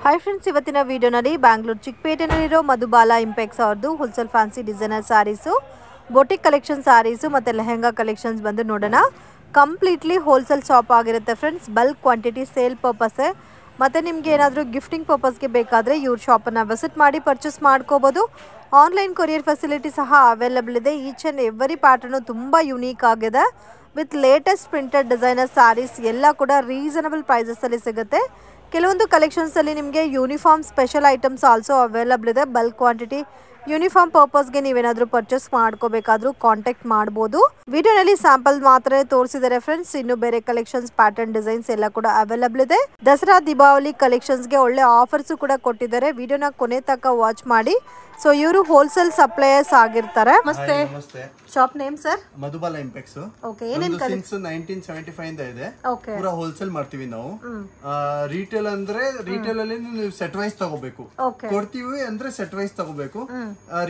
Hi friends, ಇವತ್ತಿನ ವಿಡಿಯೋನಲ್ಲಿ ಬ್ಯಾಂಗ್ಳೂರು ಚಿಕ್ಕಪೇಟೆನಲ್ಲಿರೋ ಮಧುಬಾಲ ಇಂಪೆಕ್ಸ್ ಅವ್ರದ್ದು wholesale fancy designer sarees, boutique collection sarees ಮತ್ತು ಲೆಹೆಂಗಾ ಕಲೆಕ್ಷನ್ಸ್ ಬಂದು ನೋಡೋಣ. ಕಂಪ್ಲೀಟ್ಲಿ ಹೋಲ್ಸೇಲ್ ಶಾಪ್ ಆಗಿರುತ್ತೆ ಫ್ರೆಂಡ್ಸ್. ಬಲ್ಕ್ ಕ್ವಾಂಟಿಟಿ ಸೇಲ್ ಪರ್ಪಸ್ಸೇ. ಮತ್ತು ನಿಮಗೆ ಏನಾದರೂ ಗಿಫ್ಟಿಂಗ್ ಪರ್ಪಸ್ಗೆ ಬೇಕಾದರೆ ಇವ್ರ ಶಾಪನ್ನು ವಿಸಿಟ್ ಮಾಡಿ ಪರ್ಚೇಸ್ ಮಾಡ್ಕೋಬೋದು. ಆನ್ಲೈನ್ ಕೊರಿಯರ್ ಫೆಸಿಲಿಟಿ ಸಹ ಅವೈಲಬಲ್ ಇದೆ. ಈಚ್ ಆ್ಯಂಡ್ ಎವ್ರಿ ಪ್ಯಾಟರ್ನು ತುಂಬ ಯುನೀಕ್ ಆಗಿದೆ. With latest printed designer sarees ಎಲ್ಲ ಕೂಡ ರೀಸನಬಲ್ ಪ್ರೈಸಸಲ್ಲಿ ಸಿಗುತ್ತೆ. ಕೆಲವೊಂದು ಕಲೆಕ್ಷನ್ಸಲ್ಲಿ ನಿಮಗೆ uniform special items also available ಇದೆ. ಬಲ್ಕ್ ಕ್ವಾಂಟಿಟಿ ಯೂನಿಫಾರ್ಮ್ ಪರ್ಪಸ್ಗೆ ನೀವೇನಾದರೂ ಪರ್ಚೇಸ್ ಮಾಡ್ಕೋಬೇಕಾದ್ರೂ ಕಾಂಟ್ಯಾಕ್ಟ್ ಮಾಡ್ಬೋದು. ವಿಡಿಯೋನಲ್ಲಿ ಸ್ಯಾಂಪಲ್ ಮಾತ್ರ ತೋರಿಸಿದ್ದಾರೆ ಫ್ರೆಂಡ್ಸ್. ಇನ್ನು ಬೇರೆ ಕಲೆಕ್ಷನ್ಸ್, ಪ್ಯಾಟರ್ನ್, ಡಿಸೈನ್ಸ್ ಎಲ್ಲ ಕೂಡ ಅವೈಲಬಲ್ ಇದೆ. ದಸರಾ ದೀಪಾವಳಿ ಕಲೆಕ್ಷನ್ಸ್ಗೆ ಒಳ್ಳೆ ಆಫರ್ಸು ಕೂಡ ಕೊಟ್ಟಿದ್ದಾರೆ. ವಿಡಿಯೋನ ಕೊನೆ ತನಕ ವಾಚ್ ಮಾಡಿ. ಸೊ ಇವರು ಹೋಲ್ಸೇಲ್ ಸಪ್ಲೈಯರ್ಸ್ ಆಗಿರ್ತಾರೆ. ನಮಸ್ತೆ. Shop name sir? Madhubala impex. Okay, ಏನೇನ್ ಸಿನ್ಸ್ 1975 ಇಂದ ಇದೆ. ಪೂರಾ ಹೋಲ್ಸೇಲ್ ಮಾಡ್ತೀವಿ ನಾವು. ರಿಟೇಲ್ ಅಂದ್ರೆ ರಿಟೇಲ್ ಅಲ್ಲಿ ನೀವು ಸೆಟ್ ವೈಸ್ ತಗೋಬೇಕು. ಕೊಡ್ತೀವಿ ಅಂದ್ರೆ ಸೆಟ್ ವೈಸ್ ತಗೋಬೇಕು.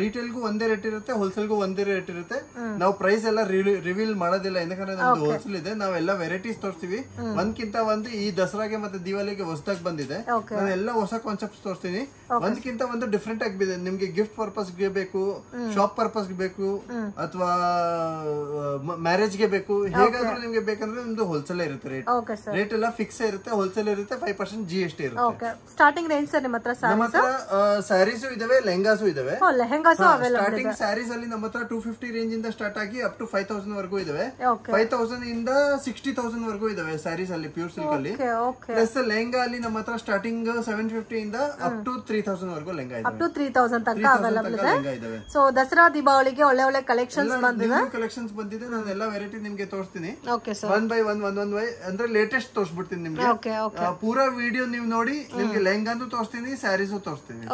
ರಿಟೇಲ್ಗೂ ಒಂದೇ ರೇಟ್ ಇರುತ್ತೆ, ಹೋಲ್ಸೇಲ್ಗೂ ಒಂದೇ ರೇಟ್ ಇರುತ್ತೆ. ನಾವು ಪ್ರೈಸ್ ಎಲ್ಲ ರಿವೀಲ್ ಮಾಡೋದಿಲ್ಲ, ಯಾಕಂದ್ರೆ ನಮ್ದು ಹೋಲ್ಸೇಲ್ ಇದೆ. ನಾವೆಲ್ಲ ವೆರೈಟೀಸ್ ತೋರಿಸ್ತೀವಿ. ಒಂದ್ಕಿಂತ ಒಂದು ಈ ದಸರಾಗೆ ಮತ್ತೆ ದಿವಾಲಿಗೆ ಹೊಸದಾಗಿ ಬಂದಿದೆ. ನಾನು ಎಲ್ಲ ಹೊಸ ಕಾನ್ಸೆಪ್ಟ್ ತೋರಿಸ್ತೀನಿ. ಒಂದ್ಕಿಂತ ಒಂದು ಡಿಫ್ರೆಂಟ್ ಆಗಿದೆ. ನಿಮ್ಗೆ ಗಿಫ್ಟ್ ಪರ್ಪಸ್ ಗೆ ಬೇಕು, ಶಾಪ್ ಪರ್ಪಸ್ ಗೆ ಬೇಕು, ಅಥವಾ ಮ್ಯಾರೇಜ್ ಗೆ ಬೇಕು, ಹೇಗಾದ್ರೂ ನಿಮ್ಗೆ ಬೇಕಂದ್ರೆ ನಿಮ್ದು ಹೋಲ್ಸೇಲ್ ಇರುತ್ತೆ. ರೇಟ್ ಎಲ್ಲ ಫಿಕ್ಸ್ ಇರುತ್ತೆ, ಹೋಲ್ಸೇಲ್ ಇರುತ್ತೆ. 5% GST ಇರುತ್ತೆ. ಸ್ಟಾರ್ಟಿಂಗ್ ರೇಂಜ್ ಸರ್ ನಿಮ್ಮ ಹತ್ರ? ನಮ್ಮ ಹತ್ರ ಸ್ಯಾರೀಸು ಇದಾವೆ, ಲೆಹಂಗಾಸು ಇದಾವೆ. ಸ್ಟಾರ್ಟಿಂಗ್ ಸ್ಯಾರೀಸ್ ಅಲ್ಲಿ ನಮ್ಮ ಹತ್ರ 250 ರೇಂಜ್ ಇಂದ ಸ್ಟಾರ್ಟ್ ಆಗಿ ಅಪ್ ಟು 5000 ವರೆಗೂ ಇದಾವೆ. 5000 ಇಂದ 60,000 ವರೆಗೂ ಇದಾವೆ ಸ್ಯಾರೀಸ್ ಅಲ್ಲಿ, ಪ್ಯೂರ್ ಸಿಲ್ಕ್ ಅಲ್ಲಿ. ಪ್ಲಸ್ ಲೆಹಂಗಾ ಅಲ್ಲಿ ನಮ್ಮ ಹತ್ರ ಸ್ಟಾರ್ಟಿಂಗ್ 750 ಇಂದ ಅಪ್ ಟು 3000 ವರೆಗೂ ಲೆಹಂಗಾ ಇದೆ. 3000 ತನಕ ಅವೈಲಬಲ್ ಇದೆ. ಸೊ ದಸರಾ ದೀಪಾವಳಿಗೆ ಒಳ್ಳೆ ಒಳ್ಳೆ ಕಲೆಕ್ಷನ್ಸ್ ಬಂದಿದೆ. ಕಲೆಕ್ಷನ್ಸ್ ಬಂದಿದೆ. ನಾನು ಎಲ್ಲ ವೆರೈಟಿ ನಿಮ್ಗೆ ತೋರಿಸ್ತೀನಿ. ಒನ್ ಬೈ ಒನ್ ಅಂದ್ರೆ ಲೇಟೆಸ್ಟ್ ತೋರಿಸ್ಬಿಡ್ತೀನಿ ನಿಮ್ಗೆ. ಪೂರಾ ವಿಡಿಯೋ ನೀವು ನೋಡಿ. ನಿಮ್ಗೆ ಲೆಹಂಗಾನು ತೋರಿಸ್ತೀನಿ, ಸ್ಯಾರೀಸು ತೋರಿಸ್ತೀನಿ.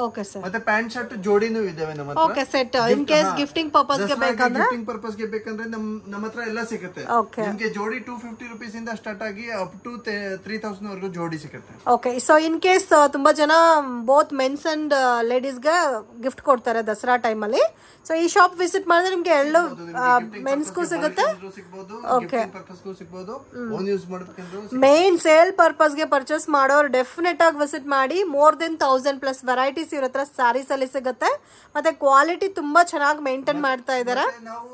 ಮತ್ತೆ ಪ್ಯಾಂಟ್ ಶರ್ಟ್ ಜೋಡಿನೂ ಇದಾವೆ ನಮ್ಮ ಹತ್ರ. Set in case gifting purpose ಗೆ ಬೇಕಂದ್ರೆ, ಗಿಫ್ಟಿಂಗ್ ಪರ್ಪಸ್ ಗೆ ಬೇಕಂದ್ರೆ ನಮ್ಮ ಹತ್ರ ಎಲ್ಲ ಸಿಗುತ್ತೆ. ನಿಮ್ಗೆ ಜೋಡಿ 250 ರೂಪೀಸ್ ಇಂದ ಸ್ಟಾರ್ಟ್ ಆಗಿ ಅಪ್ ಟು 3000 ವರೆಗೂ ಜೋಡಿ ಸಿಗುತ್ತೆ. ಓಕೆ, ಸೊ ಇನ್ ಕೇಸ್ ತುಂಬಾ ಜನ ಬೋತ್ ಮೆನ್ಸ್ ಅಂಡ್ ಲೇಡೀಸ್ ಗೆ ಗಿಫ್ಟ್ ಕೊಡ್ತಾರೆ ದಸರಾ ಟೈಮ್ ಅಲ್ಲಿ. ಸೊ ಈ ಶಾಪ್ ವಿಸಿಟ್ ಮಾಡಿದ್ರೆ ನಿಮ್ಗೆ ಎರಡು ಮೆನ್ಸ್ಗೂ ಸಿಗುತ್ತೆ, ಮೇನ್ ಸೇಲ್ ಪರ್ಪಸ್ ಗೆ ಪರ್ಚೇಸ್ ಮಾಡೋರು ಡೆಫಿನೆಟ್ ಆಗಿ ವಿಸಿಟ್ ಮಾಡಿ. ಮೋರ್ ದೆನ್ 1000+ ವೆರೈಟೀಸ್ ಇವ್ರ ಹತ್ರ ಸ್ಯಾರೀಸ್ ಅಲ್ಲಿ ಸಿಗುತ್ತೆ. ಮತ್ತೆ ಕ್ವಾಲಿಟಿ ತುಂಬಾ ಚೆನ್ನಾಗಿ ಮೇಂಟೈನ್ ಮಾಡ್ತಾ ಇದಾರೆ. ನಾವು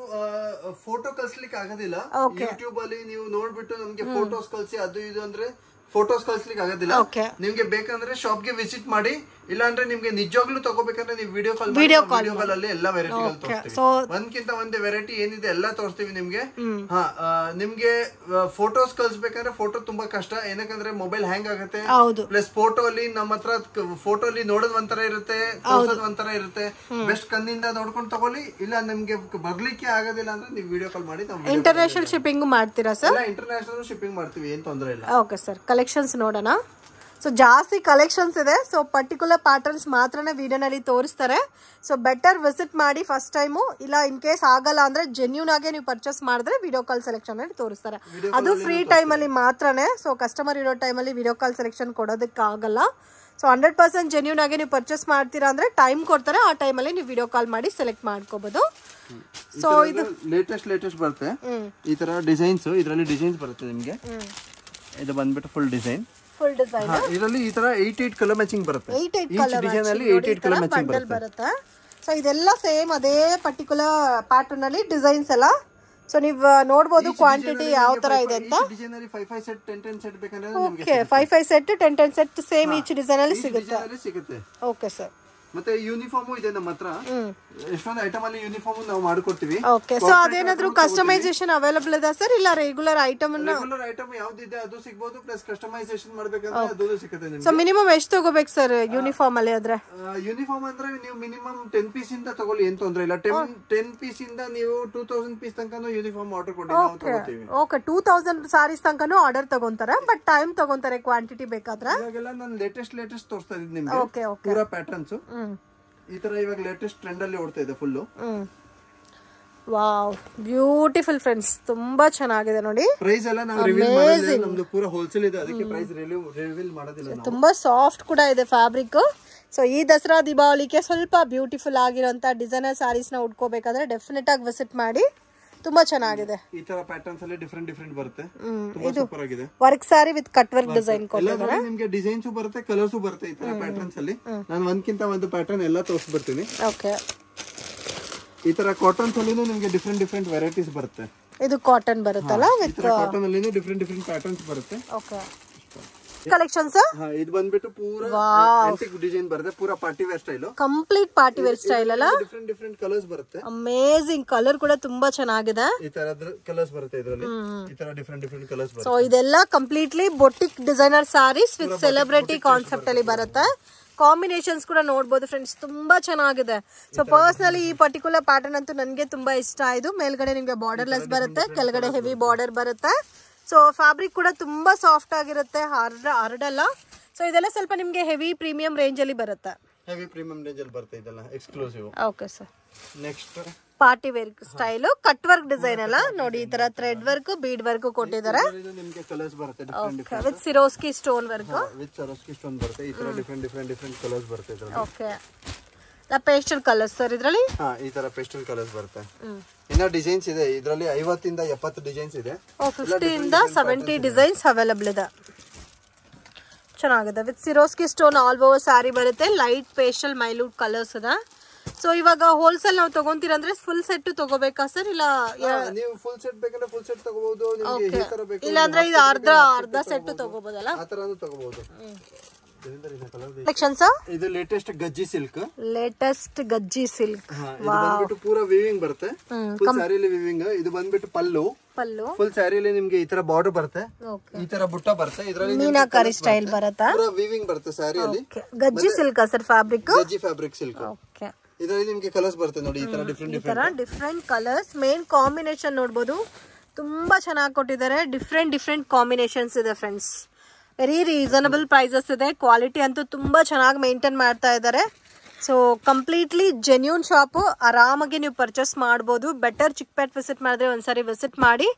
ಫೋಟೋ ಕಳ್ಸ್ಲಿಕ್ಕೆ ಆಗೋದಿಲ್ಲ. ಯೂಟ್ಯೂಬ್ ಅಲ್ಲಿ ನೀವು ನೋಡ್ಬಿಟ್ಟು ನಮ್ಗೆ ಫೋಟೋಸ್ ಕಳ್ಸಿ ಅದು ಇದು ಅಂದ್ರೆ ಫೋಟೋಸ್ ಕಳ್ಸ್ಲಿಕ್ಕೆ ಆಗೋದಿಲ್ಲ. ನಿಮ್ಗೆ ಬೇಕಂದ್ರೆ ಶಾಪ್ ಗೆ ವಿಸಿಟ್ ಮಾಡಿ. ಇಲ್ಲ ಅಂದ್ರೆ ನಿಮ್ಗೆ ನಿಜವಾಗ್ಲೂ ತಗೋಬೇಕಂದ್ರೆ ನೀವು ವಿಡಿಯೋ ಕಾಲ್ ಅಲ್ಲಿ ಎಲ್ಲಾ ವೆರೈಟಿಗಳು ತೋರಿಸ್ತೀವಿ. ಒಂದ್ಕಿಂತ ಒಂದೇ ವೆರೈಟಿ ಏನಿದೆ ಎಲ್ಲ ತೋರಿಸ್ತೀವಿ ನಿಮ್ಗೆ. ನಿಮ್ಗೆ ಫೋಟೋಸ್ ಕಳ್ಸ್ಬೇಕಂದ್ರೆ ಫೋಟೋ ತುಂಬಾ ಕಷ್ಟ, ಏನಕ್ಕಂದ್ರೆ ಮೊಬೈಲ್ ಹ್ಯಾಂಗ್ ಆಗುತ್ತೆ. ಪ್ಲಸ್ ಫೋಟೋ ಅಲ್ಲಿ ನಮ್ಮ ಹತ್ರ ಫೋಟೋ ಅಲ್ಲಿ ನೋಡೋದ್ ಒಂಥರ ಇರುತ್ತೆ, ತೋರ್ಸೋದ್ ಒಂಥರ ಇರುತ್ತೆ. ಬೆಸ್ಟ್ ಕಣ್ಣಿಂದ ನೋಡ್ಕೊಂಡು ತಗೊಳ್ಳಿ. ಇಲ್ಲ ನಿಮ್ಗೆ ಬರ್ಲಿಕ್ಕೆ ಆಗೋದಿಲ್ಲ ಅಂದ್ರೆ ನೀವು ವಿಡಿಯೋ ಕಾಲ್ ಮಾಡಿ. ಇಂಟರ್ನ್ಯಾಷನಲ್ ಶಿಪ್ಪಿಂಗ್ ಮಾಡ್ತೀರಾ ಸರ್? ಇಂಟರ್ನ್ಯಾಷನಲ್ ಶಿಪ್ಪಿಂಗ್ ಮಾಡ್ತೀವಿ, ಏನ್ ತೊಂದರೆ ಇಲ್ಲ. ಓಕೆ ಸರ್, ಕಲೆಕ್ಷನ್ಸ್ ನೋಡೋಣ. ಸೊ ಜಾಸ್ತಿ ಕಲೆಕ್ಷನ್ಸ್ ಇದೆ. ಸೊ ಪರ್ಟಿಕ್ಯುಲರ್ ಪ್ಯಾಟರ್ನ್ಸ್ ಮಾತ್ರನೇ ವಿಡಿಯೋನಲ್ಲಿ ತೋರಿಸ್ತಾರೆ. ಸೊ ಬೆಟರ್ ವಿಸಿಟ್ ಮಾಡಿ ಫಸ್ಟ್ ಟೈಮು. ಇಲ್ಲ ಇನ್ ಕೇಸ್ ಆಗಲ್ಲ ಅಂದ್ರೆ ಜೆನ್ಯೂನ್ ಆಗಿ ನೀವು ಪರ್ಚೇಸ್ ಮಾಡಿದ್ರೆ ವಿಡಿಯೋ ಕಾಲ್ ಸೆಲೆಕ್ಷನ್ ಅಲ್ಲಿ ತೋರಿಸ್ತಾರೆ. ಅದು ಫ್ರೀ ಟೈಮಲ್ಲಿ ಮಾತ್ರನೇ. ಸೊ ಕಸ್ಟಮರ್ ಇರೋ ಟೈಮಲ್ಲಿ ವಿಡಿಯೋ ಕಾಲ್ ಸೆಲೆಕ್ಷನ್ ಕೊಡೋದಕ್ಕೆ ಆಗಲ್ಲ. ಸೊ 100% ಜೆನ್ಯೂನ್ ಆಗಿ ನೀವು ಪರ್ಚೇಸ್ ಮಾಡ್ತೀರಾ ಅಂದ್ರೆ ಟೈಮ್ ಕೊಡ್ತಾರೆ. ಆ ಟೈಮಲ್ಲಿ ನೀವು ವಿಡಿಯೋ ಕಾಲ್ ಮಾಡಿ ಸೆಲೆಕ್ಟ್ ಮಾಡ್ಕೋಬಹುದು. ಸೊ ಇದು ಲೇಟೆಸ್ಟ್ ಬರುತ್ತೆ. ಈ ತರ ಡಿಸೈನ್ಸ್, ಇದರಲ್ಲಿ ಡಿಸೈನ್ಸ್ ಬರುತ್ತೆ ನಿಮ್ಗೆ. ಇದು ಬಂದ್ಬಿಟ್ಟು ಫುಲ್ ಡಿಸೈನ್. ಇದರಲ್ಲಿ ಈ ತರ 88 ಕಲರ್ ಮ್ಯಾಚಿಂಗ್ ಬರುತ್ತೆ. 88 ಡಿಸೈನ್ ಅಲ್ಲಿ 88 ಕಲರ್ ಮ್ಯಾಚಿಂಗ್ ಬರುತ್ತೆ. ಸೊ ಇದೆಲ್ಲ ಸೇಮ್ ಅದೇ ಪರ್ಟಿಕ್ಯುಲರ್ ಪ್ಯಾಟರ್ನ್ ಅಲ್ಲಿ ಡಿಸೈನ್ಸ್ ಎಲ್ಲ. ಸೊ ನೀವು ನೋಡಬಹುದು ಕ್ವಾಂಟಿಟಿ ಯಾವ ತರ ಇದೆ ಅಂತ. ಡಿಸೈನ್ ಅಲ್ಲಿ 5 ಸೆಟ್ 10 ಸೆಟ್ ಬೇಕಂದ್ರೆ ನಿಮಗೆ 5 set 10 set same each design ಅಲ್ಲಿ ಸಿಗುತ್ತೆ. Okay sir. ಮತ್ತೆ ಯೂನಿಫಾರ್ಮ್ ಇದೆ ನಮ್ಮ ಹತ್ರ. ಎಷ್ಟೊಂದು ಐಟಮ್ ಅಲ್ಲಿ ಯೂನಿಫಾರ್ಮ್ ನಾವು ಮಾಡ್ಕೊಡ್ತೀವಿ. ಓಕೆ, ಸೊ ಅದೇನಾದ್ರೂ ಕಸ್ಟಮೈಸೇಷನ್ ಅವೈಲಬಲ್ ಇದೆ ಸರ್? ಇಲ್ಲ ರೆಗ್ಯುಲರ್ ಐಟಮ್ ಯಾವ್ದಿದೆ ಅದು ಸಿಗಬಹುದು. ಪ್ಲಸ್ ಕಸ್ಟಮೈಸೇಷನ್ ಮಾಡ್ಬೇಕಂದ್ರೆ ಅದು ಸಿಗುತ್ತೆ ನಿಮಗೆ. ಸೊ ಮಿನಿಮಮ್ ಎಷ್ಟು ತಗೋಬೇಕು ಸರ್ ಯೂನಿಫಾರ್ಮ್ ಅಲ್ಲಿ? ಆದ್ರೆ ಯೂನಿಫಾರ್ಮ್ ಅಂದ್ರೆ ನೀವು ಮಿನಿಮಮ್ 10 ಪೀಸ್ ಇಂದ ತಗೊಳ್ಳಿ, ಏನ್ ತೊಂದ್ರೆ ಇಲ್ಲ. 10 ಪೀಸ್ ಇಂದ ನೀವು 2000 ಪೀಸ್ ತನಕ ಯೂನಿಫಾರ್ಮ್ ಆರ್ಡರ್ ಕೊಡಿ, ನಾವು ತಗೋತೀವಿ. ಓಕೆ, 2000 ಸಾರೀಸ್ ತನಕನೂ ಆರ್ಡರ್ ತಗೊಂತಾರೆ. ಬಟ್ ಟೈಮ್ ತಗೊಂತಾರೆ ಕ್ವಾಂಟಿಟಿ ಬೇಕಾದ್ರೆ. ಇವಾಗೆಲ್ಲ ನಾನು ಲೇಟೆಸ್ಟ್ ತೋರಿಸ್ತಾ ಇದ್ದೀನಿ ನಿಮ್ಗೆ. ಪೂರಾ ಪ್ಯಾಟರ್ನ್ಸ್ ಈ ತರ ಇವಾಗ ಲೇಟೆಸ್ಟ್ ಟ್ರೆಂಡ್ ಅಲ್ಲಿ ಓಡ್ತಾ ಇದೆ ಫುಲ್. ವಾವ್, ಬ್ಯೂಟಿಫುಲ್ ಫ್ರೆಂಡ್ಸ್, ತುಂಬಾ ಚೆನ್ನಾಗಿದೆ ನೋಡಿ. ಪ್ರೈಸ್ ಎಲ್ಲ ನಾವು ರಿವೀಲ್ ಮಾಡೋದಿಲ್ಲ, ನಮ್ದು ಪೂರಾ ಹೋಲ್ಸೇಲ್ ಇದೆ, ಅದಕ್ಕೆ ಪ್ರೈಸ್ ರಿವೀಲ್ ಮಾಡೋದಿಲ್ಲ ನಾವು. ತುಂಬಾ ಸಾಫ್ಟ್ ಕೂಡ ಇದೆ ಫ್ಯಾಬ್ರಿಕ್. ಸೊ ಈ ದಸರಾ ದೀಪಾವಳಿಗೆ ಸ್ವಲ್ಪ ಬ್ಯೂಟಿಫುಲ್ ಆಗಿರುವಂತ ಡಿಸೈನರ್ ಸ್ಯಾರೀಸ್ ನ ಉಟ್ಕೋಬೇಕಾದ್ರೆ ಡೆಫಿನೆಟ್ ಆಗಿ ವಿಸಿಟ್ ಮಾಡಿ. ತುಂಬಾ ಚೆನ್ನಾಗಿದೆ. ಈ ತರ ಪ್ಯಾಟರ್ನ್ಸ್ ಅಲ್ಲಿ ಡಿಫರೆಂಟ್ ಬರುತ್ತೆ. ತುಂಬಾ ಸೂಪರ್ ಆಗಿದೆ. Work sorry with cut work design ಕೊಟ್ಟಿದ್ದಾರೆ. ನಿಮಗೆ ಡಿಸೈನ್ಸ್ ಬರುತ್ತೆ, ಕಲರ್ಸ್ ಬರುತ್ತೆ. ಈ ತರ ಪ್ಯಾಟರ್ನ್ಸ್ ಅಲ್ಲಿ ನಾನು ಒಂದಕ್ಕಿಂತ ಒಂದು ಪ್ಯಾಟರ್ನ್ ಎಲ್ಲ ತೋರಿಸ್ಬಿಡ್ತೀನಿ. ಓಕೆ. ಈ ತರ ಕಾಟನ್ಸ್ ಅಲ್ಲಿ ನಿಮಗೆ ಡಿಫರೆಂಟ್ ವೆರೈಟೀಸ್ ಬರುತ್ತೆ. ಇದು ಕಾಟನ್ ಬರುತ್ತಲ್ಲ, ವಿತ್ ಕಾಟನ್ ಅಲ್ಲಿ ಡಿಫರೆಂಟ್ ಪ್ಯಾಟರ್ನ್ಸ್ ಬರುತ್ತೆ. ಓಕೆ. ಕಲೆಕ್ಷನ್ಸ್ ಇದು ಬಂದ್ಬಿಟ್ಟು ಪೂರಾ ಆಂಟಿಕ್ ಡಿಸೈನ್ ಬರುತ್ತೆ, ಪೂರಾ party wear style, complete party wear style ಅಲ್ಲ. ಡಿಫರೆಂಟ್ ಕಲರ್ಸ್ ಬರುತ್ತೆ. ಅಮೇಜಿಂಗ್ ಕಲರ್ ಕೂಡ ತುಂಬಾ ಚೆನ್ನಾಗಿದೆ. ಈ ತರದ ಕಲರ್ಸ್ ಬರುತ್ತೆ ಇದರಲ್ಲಿ. ಈ ತರ ಡಿಫರೆಂಟ್ ಕಲರ್ಸ್ ಬರುತ್ತೆ. ಸೊ ಇದೆಲ್ಲ completely boutique designer sarees with celebrity concept ಅಲ್ಲಿ ಬರುತ್ತೆ. ಕಾಂಬಿನೇಷನ್ಸ್ ಕೂಡ ನೋಡಬಹುದು ಫ್ರೆಂಡ್ಸ್, ತುಂಬಾ ಚೆನ್ನಾಗಿದೆ. ಸೊ ಪರ್ಸನಲಿ ಈ ಪರ್ಟಿಕ್ಯುಲರ್ ಪ್ಯಾಟರ್ನ್ ಅಂತೂ ನನಗೆ ತುಂಬಾ ಇಷ್ಟ ಆಯ್ತು. ಮೇಲ್ಗಡೆ ನಿಮ್ಗೆ ಬಾರ್ಡರ್ಲೆಸ್ ಬರುತ್ತೆ, ಕೆಳಗಡೆ ಹೆವಿ ಬಾರ್ಡರ್ ಬರುತ್ತೆ. ಸೊ ಫ್ಯಾಬ್ರಿಕ್ ಕೂಡ ತುಂಬಾ ಸಾಫ್ಟ್ ಆಗಿರುತ್ತೆ, ಹರಡಲ್ಲ. ಸೊ ಇದೆಲ್ಲ ಸ್ವಲ್ಪ ನಿಮ್ಗೆ ಹೆವಿ ಪ್ರೀಮಿಯಂ ರೇಂಜ್ ಅಲ್ಲಿ ಬರುತ್ತೆ. ಹೆವಿ ಪ್ರೀಮಿಯಂ ರೇಂಜ್ ಅಲ್ಲಿ ಬರುತ್ತೆ ಇದೆಲ್ಲ exclusive. Okay sir. Next party wear style cut work design ಅಲ್ಲ ನೋಡಿ. ಈ ತರ ಥ್ರೆಡ್ ವರ್ಕ್, ಬೀಡ್ ವರ್ಕ್ ಕೊಟ್ಟಿದ್ದಾರೆ. ನಿಮಗೆ ಕಲರ್ಸ್ ಬರುತ್ತೆ with Swarovski stone work. With Swarovski stone ಬರುತ್ತೆ. ಈ ತರ ಡಿಫರೆಂಟ್ ಕಲರ್ಸ್ ಬರುತ್ತೆ ಇದರಲ್ಲಿ. ಓಕೆ. ಪೇಸ್ಟಲ್ ಕಲರ್ಸ್ ಸರ್ ಇದರಲ್ಲಿ. ಈ ತರ ಪೇಸ್ಟಲ್ ಕಲರ್ಸ್ ಬರುತ್ತೆ. ಇನ್ನ ಡಿಸೈನ್ಸ್ ಇದೆ ಇದರಲ್ಲಿ 50 ಇಂದ 70 ಡಿಸೈನ್ಸ್ ಇದೆ. 50 ಇಂದ 70 ಡಿಸೈನ್ಸ್ ಅವೈಲಬಲ್ ಇದೆ. ಚೆನ್ನಾಗಿದೆ. With Swarovski stone all over sari ಬರುತ್ತೆ. ಲೈಟ್ ಪೇಸ್ಟಲ್ ಮೈಲ್ಯೂಟ್ ಕಲರ್ಸ್ ಇದೆ. ಸೊ ಇವಾಗ ಹೋಲ್ಸೇಲ್ ನಾವು ತಗೊಂತೀರಂದ್ರೆ ಫುಲ್ ಸೆಟ್ ತಗೋಬೇಕಾ ಸರ್? ಇಲ್ಲ ನೀವು ಫುಲ್ ಸೆಟ್ ಬೇಕಂದ್ರೆ ಫುಲ್ ಸೆಟ್ ತಗೋಬಹುದು. ನಿಮಗೆ ಈ ತರ ಬೇಕು ಇಲ್ಲ ಅಂದ್ರೆ ಇದು ಅರ್ಧ ಸೆಟ್ ತಗೋಬಹುದಲ್ಲ, ಆ ತರನು ತಗೋಬಹುದು. ಕಲೆಕ್ಷನ್ಸ್ ಇದು latest Gajji silk. Latest Gajji silk. ಇದು ಬಂದ್ಬಿಟ್ಟು ಪೂರಾ ವೀವಿಂಗ್ ಬರುತ್ತೆ. ಫುಲ್ ಸ್ಯಾರಿಲಿ ವೀವಿಂಗ್. ಇದು ಬಂದ್ಬಿಟ್ಟು ಪಲ್ಲು. ಫುಲ್ ಸ್ಯಾರಿಲಿ ನಿಮ್ಗೆ ಈ ತರ ಬಾರ್ಡರ್ ಬರುತ್ತೆ, ಈ ತರ ಬುಟ್ಟ ಬರುತ್ತೆ. ಇದರಲ್ಲಿ ಮೀನಾಕಾರಿ ಸ್ಟೈಲ್ ಬರುತ್ತೆ. ಪೂರಾ ವೀವಿಂಗ್ ಬರುತ್ತೆ ಸ್ಯಾರಿಯಲ್ಲಿ. Gajji silk sir fabric. Gajji fabric silk. Okay. ಇದರಲ್ಲಿ ನಿಮ್ಗೆ ಕಲರ್ಸ್ ಬರುತ್ತೆ ನೋಡಿ. ಈ ತರ ಡಿಫರೆಂಟ್ ಕಲರ್ಸ್. ಮೇನ್ ಕಾಂಬಿನೇಷನ್ ನೋಡಬಹುದು, ತುಂಬಾ ಚೆನ್ನಾಗಿ ಕೊಟ್ಟಿದ್ದಾರೆ. ಡಿಫರೆಂಟ್ ಕಾಂಬಿನೇಷನ್ಸ್ ಇದೆ ಫ್ರೆಂಡ್ಸ್. ವೆರಿ ರೀಸನಬಲ್ ಪ್ರೈಸಸ್ ಇದೆ. ಕ್ವಾಲಿಟಿ ಅಂತೂ ತುಂಬಾ ಚೆನ್ನಾಗಿ ಮೇಂಟೈನ್ ಮಾಡ್ತಾ ಇದ್ದಾರೆ. So completely genuine shop. ಆರಾಮಾಗಿ ನೀವು ಪರ್ಚೇಸ್ ಮಾಡ್ಬೋದು. ಬೆಟರ್ ಚಿಕ್ಕಪೇಟ್ ವಿಸಿಟ್ ಮಾಡಿದ್ರೆ ಒಂದ್ಸರಿ ವಿಸಿಟ್ ಮಾಡಿ.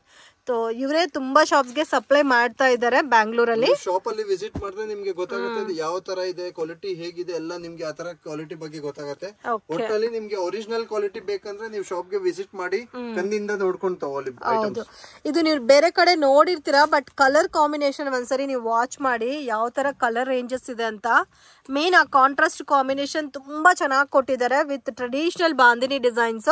ಇವರೇ ತುಂಬಾ ಶಾಪ್ಸ್ ಗೆ ಸಪ್ಲೈ ಮಾಡ್ತಾ ಇದ್ದಾರೆ ಬ್ಯಾಂಗ್ಳೂರಲ್ಲಿ. ಶಾಪ್ ಅಲ್ಲಿ ವಿಸಿಟ್ ಮಾಡಿದ್ರೆ ನಿಮ್ಗೆ ಗೊತ್ತಾಗುತ್ತೆ ಯಾವ ತರ ಇದೆ, ಕ್ವಾಲಿಟಿ ಹೇಗಿದೆ ಎಲ್ಲ ನಿಮ್ಗೆ ಆ ತರ ಕ್ವಾಲಿಟಿ ಬಗ್ಗೆ ಗೊತ್ತಾಗುತ್ತೆ. ಒಟ್ಟಲ್ಲಿ ನಿಮ್ಗೆ ಒರಿಜಿನಲ್ ಕ್ವಾಲಿಟಿ ಬೇಕಂದ್ರೆ ನೀವು ಶಾಪ್ ಗೆ ವಿಸಿಟ್ ಮಾಡಿ ಕಣ್ಣಿಂದ ನೋಡ್ಕೊಂಡು ತಗೊಳ್ಳಿ. ಹೌದು, ಇದು ನೀವು ಬೇರೆ ಕಡೆ ನೋಡಿರ್ತೀರಾ, ಬಟ್ ಕಲರ್ ಕಾಂಬಿನೇಷನ್ ಒಂದ್ಸರಿ ನೀವು ವಾಚ್ ಮಾಡಿ ಯಾವ ತರ ಕಲರ್ ರೇಂಜಸ್ ಇದೆ ಅಂತ. ಮೇನ್ ಆ ಕಾಂಟ್ರಾಸ್ಟ್ ಕಾಂಬಿನೇಷನ್ ತುಂಬಾ ಚೆನ್ನಾಗಿ ಕೊಟ್ಟಿದ್ದಾರೆ ವಿತ್ ಟ್ರೆಡಿಷನಲ್ ಬಾಂದಿನಿ ಡಿಸೈನ್ಸ್.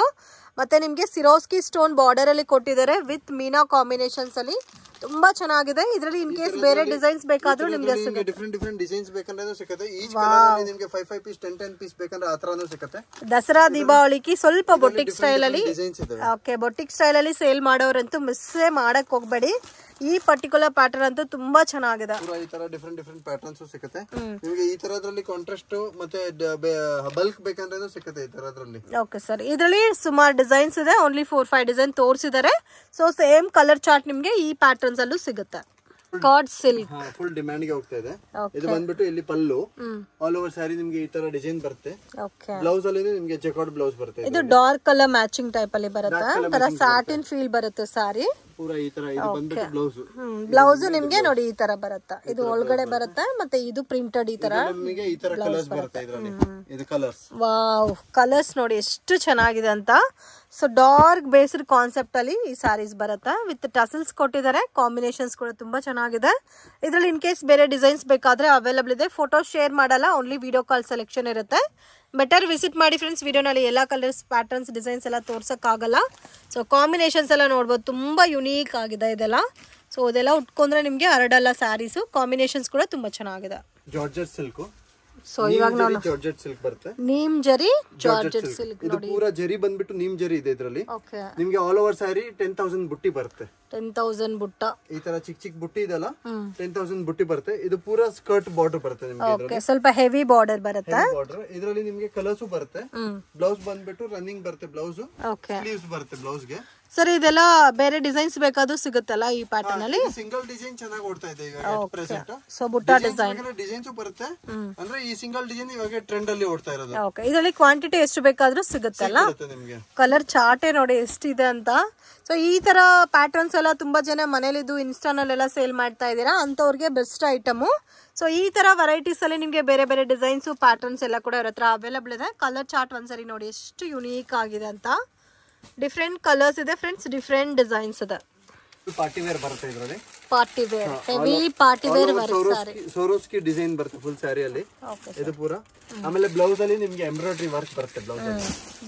ಮತ್ತೆ ನಿಮ್ಗೆ ಸಿರೋಸ್ಕಿ ಸ್ಟೋನ್ ಬಾರ್ಡರ್ ಅಲ್ಲಿ ಕೊಟ್ಟಿದ್ದಾರೆ ವಿತ್ ಮೀನಾ ಕಾಂಬಿನೇಷನ್ಸ್ ಅಲ್ಲಿ. ತುಂಬಾ ಚೆನ್ನಾಗಿದೆ. ಇದರಲ್ಲಿ ಇನ್ ಕೇಸ್ ಬೇರೆ ಡಿಸೈನ್ಸ್ ಬೇಕಾದ್ರೂ ನಿಮ್ಗೆ ಡಿಫರೆಂಟ್ ಡಿಸೈನ್ಸ್ ಬೇಕಂದ್ರೆ ಸಿಗುತ್ತೆ. ಈಚ್ ಕಲರ್ ನಿಮ್ಗೆ 5 ಪೀಸ್ 10 ಪೀಸ್ ಬೇಕಂದ್ರೆ ಆ ತರಾನು ಸಿಗುತ್ತೆ. ದಸರಾ ದೀಪಾವಳಿಗೆ ಸ್ವಲ್ಪ ಬೊಟಿಕ್ ಸ್ಟೈಲ್ ಅಲ್ಲಿ, ಓಕೆ, ಬೊಟಿಕ್ ಸ್ಟೈಲ್ ಅಲ್ಲಿ ಸೇಲ್ ಮಾಡೋರಂತೂ ಮಿಸ್ ಮಾಡಕ್ ಹೋಗ್ಬೇಡಿ. ಈ ಪರ್ಟಿಕ್ಯುಲರ್ ಪ್ಯಾಟರ್ನ್ ಅಂತೂ ತುಂಬಾ ಚೆನ್ನಾಗಿದೆ. ಈ ತರ ಡಿಫರೆಂಟ್ ಪ್ಯಾಟರ್ನ್ಸ್ ಸಿಗುತ್ತೆ ನಿಮಗೆ. ಈ ತರದ್ರಲ್ಲಿ ಕಾಂಟ್ರಾಸ್ಟ್ ಮತ್ತೆ ಬಲ್ಕ್ ಬೇಕಂದ್ರೆ ಸಿಗುತ್ತೆ ಈ ತರದ್ರಲ್ಲಿ. ಓಕೆ ಸರ್, ಇದರಲ್ಲಿ ಸುಮಾರು ಡಿಸೈನ್ಸ್ ಇದೆ. ಓನ್ಲಿ 4-5 ಡಿಸೈನ್ ತೋರಿಸಿದ್ದಾರೆ. ಸೊ ಸೇಮ್ ಕಲರ್ ಚಾರ್ಟ್ ನಿಮ್ಗೆ ಈ ಪ್ಯಾಟರ್ನ್ಸ್ ಅಲ್ಲೂ ಸಿಗುತ್ತೆ. ಕಾರ್ಡ್ ಸಿಲ್ಕ್ ಫುಲ್ ಡಿಮ್ಯಾಂಡ್ ಗೆ ಹೋಗ್ತಾ ಇದೆ. ಇದು ಬಂದ್ಬಿಟ್ಟು ಇಲ್ಲಿ ಪಲ್ಲು ಆಲ್ ಓವರ್ ಸ್ಯಾರಿ ನಿಮ್ಗೆ ಈ ತರ ಡಿಸೈನ್ ಬರುತ್ತೆ. ಬ್ಲೌಸ್ ಅಲ್ಲಿ ನಿಮ್ಗೆ ಚೆಕೌಟ್ ಬ್ಲೌಸ್ ಬರುತ್ತೆ. ಇದು ಡಾರ್ಕ್ ಕಲರ್ ಮ್ಯಾಚಿಂಗ್ ಟೈಪ್ ಅಲ್ಲಿ ಬರುತ್ತೆ. ತರ ಸ್ಯಾಟಿನ್ ಫೀಲ್ ಬರುತ್ತೆ ಸಾರಿ ಪೂರಾ ಈ ತರ. ಇದು ಬಂದ್ಬಿಟ್ಟು ಬ್ಲೌಸ್. ಬ್ಲೌಸ್ ನಿಮ್ಗೆ ನೋಡಿ ಈ ತರ ಬರುತ್ತೆ. ಇದು ಒಳಗಡೆ ಬರುತ್ತೆ ಮತ್ತೆ ಇದು ಪ್ರಿಂಟೆಡ್ ಈ ತರ ನಿಮಗೆ ಈ ತರ ಕಲರ್ಸ್ ಬರುತ್ತೆ ಇದರಲ್ಲಿ. ಇದು ಕಲರ್ಸ್, ವಾವ್, ಕಲರ್ಸ್ ನೋಡಿ ಎಷ್ಟು ಚೆನ್ನಾಗಿದೆ ಅಂತ. ಸೊ ಡಾರ್ಕ್ ಬೇಸ್ಡ್ ಕಾನ್ಸೆಪ್ಟ್ ಅಲ್ಲಿ ಈ ಸಾರೀಸ್ ಬರುತ್ತೆ. ವಿತ್ ಟಸಲ್ಸ್ ಕೊಟ್ಟಿದ್ದಾರೆ. ಕಾಂಬಿನೇಷನ್ಸ್ ಕೂಡ ತುಂಬಾ ಚೆನ್ನಾಗಿದೆ. ಇದರಲ್ಲಿ ಇನ್ ಕೇಸ್ ಬೇರೆ ಡಿಸೈನ್ಸ್ ಬೇಕಾದ್ರೆ ಅವೈಲಬಲ್ ಇದೆ. ಫೋಟೋ ಶೇರ್ ಮಾಡಲ್ಲ, ಓನ್ಲಿ ವಿಡಿಯೋ ಕಾಲ್ ಸೆಲೆಕ್ಷನ್ ಇರುತ್ತೆ. ಬೆಟರ್ ವಿಸಿಟ್ ಮಾಡಿ ಫ್ರೆಂಡ್ಸ್. ವಿಡಿಯೋನಲ್ಲಿ ಎಲ್ಲ ಕಲರ್ಸ್, ಪ್ಯಾಟರ್ನ್ಸ್, ಡಿಸೈನ್ಸ್ ಎಲ್ಲ ತೋರ್ಸಕ್ಕಾಗಲ್ಲ. ಸೊ ಕಾಂಬಿನೇಷನ್ಸ್ ಎಲ್ಲ ನೋಡ್ಬೋದು, ತುಂಬಾ ಯುನೀಕ್ ಆಗಿದೆ ಇದೆಲ್ಲ. ಸೊ ಇದೆಲ್ಲ ಉಟ್ಕೊಂಡ್ರೆ ನಿಮ್ಗೆ ಹರಡಲ್ಲ ಸ್ಯಾರೀಸು. ಕಾಂಬಿನೇಷನ್ಸ್ ಕೂಡ ತುಂಬಾ ಚೆನ್ನಾಗಿದೆ. Georgette silk. ಸೊ ಇವಾಗ ನಾನು ಜಾರ್ಜೆಟ್ ಸಿಲ್ಕ್ ಬರುತ್ತೆ. ನೀಮ್ ಜರಿ ಜಾರ್ಜೆಟ್ ಸಿಲ್ಕ್. ಇದು ಪೂರಾ ಜರಿ ಬಂದ್ಬಿಟ್ಟು ನೀಮ್ ಜರಿ ಇದೆ ಇದರಲ್ಲಿ. ನಿಮ್ಗೆ ಆಲ್ ಓವರ್ ಸ್ಯಾರಿ 10,000 ಬುಟ್ಟಿ ಬರುತ್ತೆ. 10,000 ಬುಟ್ಟ. ಈ ತರ ಚಿಕ್ಕ ಬುಟ್ಟಿ ಇದೆಲ್ಲ 10,000 ಬುಟ್ಟಿ ಬರುತ್ತೆ. ಇದು ಪೂರಾ ಸ್ಕರ್ಟ್ ಬಾರ್ಡರ್ ಬರುತ್ತೆ ನಿಮ್ಗೆ. ಓಕೆ, ಸ್ವಲ್ಪ ಹೆವಿ ಬಾರ್ಡರ್ ಬರುತ್ತೆ. ಇದರಲ್ಲಿ ನಿಮ್ಗೆ ಕಲರ್ಸ್ ಬರುತ್ತೆ. ಬ್ಲೌಸ್ ಬಂದ್ಬಿಟ್ಟು ರನ್ನಿಂಗ್ ಬರುತ್ತೆ. ಬ್ಲೌಸ್ ಸ್ಲೀವ್ಸ್ ಬರುತ್ತೆ ಬ್ಲೌಸ್ ಗೆ. ಸರ್ ಇದೆಲ್ಲ ಬೇರೆ ಡಿಸೈನ್ಸ್ ಬೇಕಾದ್ರೂ ಸಿಗುತ್ತಲ್ಲ ಈ ಪ್ಯಾಟರ್ನ್ ಅಲ್ಲಿ? ಸಿಂಗಲ್ ಡಿಸೈನ್ ಚೆನ್ನಾಗಿ ಓಡ್ತಾ ಇದೆ ಈಗ ಪ್ರೆಸೆಂಟ್. ಸೊ ಬುಟ್ಟ ಡಿಸೈನ್ ಡಿಸೈನ್ಸ್ ಬರುತ್ತೆ. ಅಂದ್ರೆ ಈ ಸಿಂಗಲ್ ಡಿಸೈನ್ ಇವಾಗ ಟ್ರೆಂಡ್ ಅಲ್ಲಿ ಓಡ್ತಾ ಇರೋದು. ಓಕೆ, ಇದರಲ್ಲಿ ಕ್ವಾಂಟಿಟಿ ಎಷ್ಟು ಬೇಕಾದ್ರೂ ಸಿಗುತ್ತಲ್ಲ. ಕಲರ್ ಚಾರ್ಟೇ ನೋಡಿ ಎಷ್ಟಿದೆ ಅಂತ. ಸೊ ಈ ತರ ಪ್ಯಾಟರ್ನ್ಸ್ ಎಲ್ಲ ತುಂಬಾ ಜನ ಮನೇಲಿದ್ದು ಇನ್ಸ್ಟಾನಲ್ಲೆಲ್ಲ ಸೇಲ್ ಮಾಡ್ತಾ ಇದ್ದೀರಾ, ಅಂತವ್ರಿಗೆ ಬೆಸ್ಟ್ ಐಟಮು. ಸೊ ಈ ತರ ವೆರೈಟೀಸ್ ಅಲ್ಲಿ ನಿಮ್ಗೆ ಬೇರೆ ಬೇರೆ ಡಿಸೈನ್ಸ್, ಪ್ಯಾಟರ್ನ್ಸ್ ಎಲ್ಲ ಕೂಡ ಇವ್ರ ಹತ್ರ ಅವೈಲಬಲ್ ಇದೆ. ಕಲರ್ ಚಾರ್ಟ್ ಒಂದ್ಸರಿ ನೋಡಿ ಎಷ್ಟು ಯುನೀಕ್ ಆಗಿದೆ ಅಂತ. ಡಿಫ್ರೆಂಟ್ ಕಲರ್ಸ್ ಇದೆ ಫ್ರೆಂಡ್ಸ್, ಡಿಫ್ರೆಂಟ್ ಡಿಸೈನ್ಸ್ ಇದೆ. ಪಾರ್ಟಿ ವೇರ್ ಬರುತ್ತೆ ಇದರಲ್ಲಿ, party wear, heavy party wear work sari, Swarovski design ಬರುತ್ತೆ ಫುಲ್ ಸ್ಯಾರಿ ಅಲ್ಲಿ ಇದು ಪೂರ. ಆಮೇಲೆ ಬ್ಲೌಸ್ ಅಲ್ಲಿ ನಿಮಗೆ ಎಂಬ್ರಾಯ್ಡರಿ ವರ್ಕ್ ಬರುತ್ತೆ.